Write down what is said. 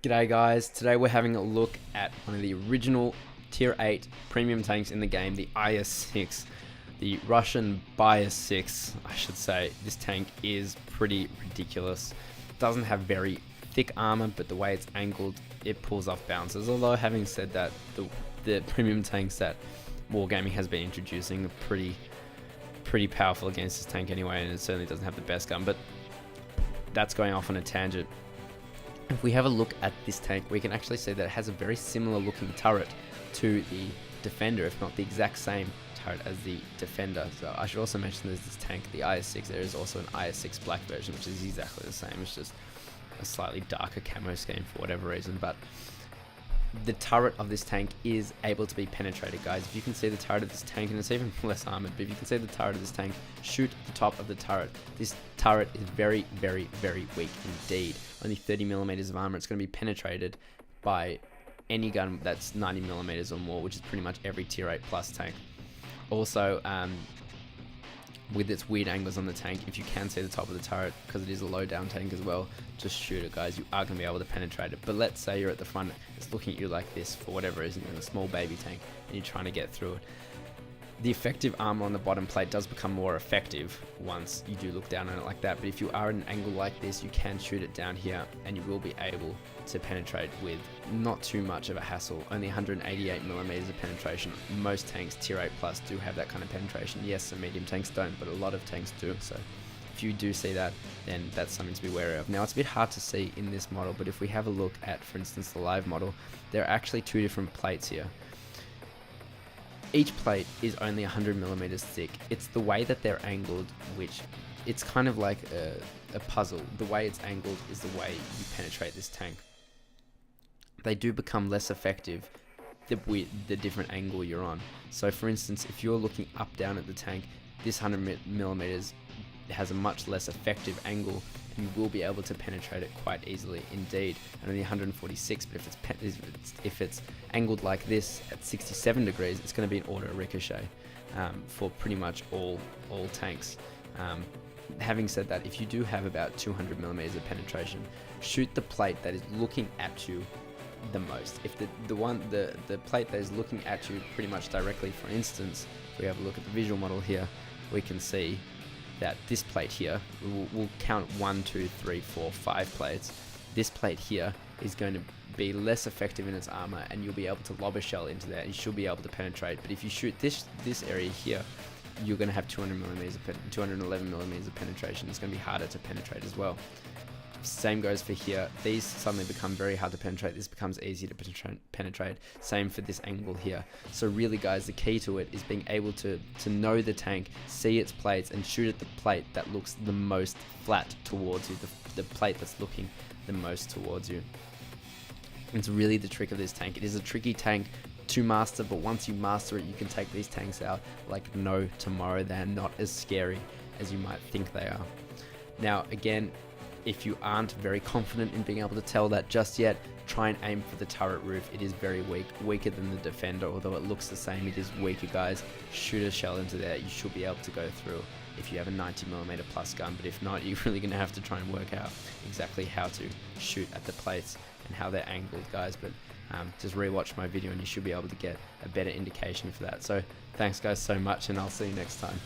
G'day guys, today we're having a look at one of the original tier 8 premium tanks in the game, the IS-6, the Russian IS-6 I should say. This tank is pretty ridiculous. It doesn't have very thick armor, but the way it's angled, it pulls off bounces. Although having said that, the premium tanks that Wargaming has been introducing are pretty powerful against this tank anyway, and it certainly doesn't have the best gun, but that's going off on a tangent. If we have a look at this tank, we can actually see that it has a very similar looking turret to the Defender, if not the exact same turret as the Defender. So I should also mention there's this tank, the IS-6. There is also an IS-6 black version, which is exactly the same. It's just a slightly darker camo scheme for whatever reason, but the turret of this tank is able to be penetrated, guys. If you can see the turret of this tank, and it's even less armored, but if you can see the turret of this tank, shoot the top of the turret. This turret is very weak indeed. Only 30mm of armor. It's going to be penetrated by any gun that's 90mm or more, which is pretty much every tier 8 plus tank. Also, with its weird angles on the tank, if you can see the top of the turret, because it is a low down tank as well, just shoot it, guys. You are going to be able to penetrate it. But let's say you're at the front, it's looking at you like this for whatever reason, you're in a small baby tank and you're trying to get through it. The effective armor on the bottom plate does become more effective once you do look down on it like that, but if you are at an angle like this, you can shoot it down here and you will be able to penetrate with not too much of a hassle. Only 188mm of penetration. Most tanks tier 8 plus do have that kind of penetration. Yes, some medium tanks don't, but a lot of tanks do. So if you do see that, then that's something to be wary of. Now, it's a bit hard to see in this model, but if we have a look at, for instance, the live model, there are actually two different plates here. Each plate is only 100mm thick. It's the way that they're angled, which it's kind of like a puzzle. The way it's angled is the way you penetrate this tank. They do become less effective with the different angle you're on. So for instance, if you're looking up down at the tank, this 100mm has a much less effective angle, and you will be able to penetrate it quite easily indeed. And only 146, but if it's angled like this at 67 degrees, it's going to be an auto ricochet for pretty much all tanks. Having said that, if you do have about 200mm of penetration, shoot the plate that is looking at you the most. If the plate that is looking at you pretty much directly, for instance, if we have a look at the visual model here, we can see that this plate here, we'll count 1, 2, 3, 4, 5 plates. This plate here is going to be less effective in its armor, and you'll be able to lob a shell into there and you should be able to penetrate. But if you shoot this area here, you're going to have 211mm of penetration. It's going to be harder to penetrate as well. Same goes for here. These suddenly become very hard to penetrate. This becomes easy to penetrate. Same for this angle here. So really, guys, the key to it is being able to know the tank, see its plates, and shoot at the plate that looks the most flat towards you, the plate that's looking the most towards you. It's really the trick of this tank. It is a tricky tank to master, but once you master it, you can take these tanks out like no tomorrow. They're not as scary as you might think they are. Now, again, if you aren't very confident in being able to tell that just yet, try and aim for the turret roof. It is very weak, weaker than the Defender, although it looks the same, it is weaker, guys. Shoot a shell into there, you should be able to go through if you have a 90mm plus gun, but if not, you're really going to have to try and work out exactly how to shoot at the plates and how they're angled, guys. But just rewatch my video and you should be able to get a better indication for that. So thanks guys so much, and I'll see you next time.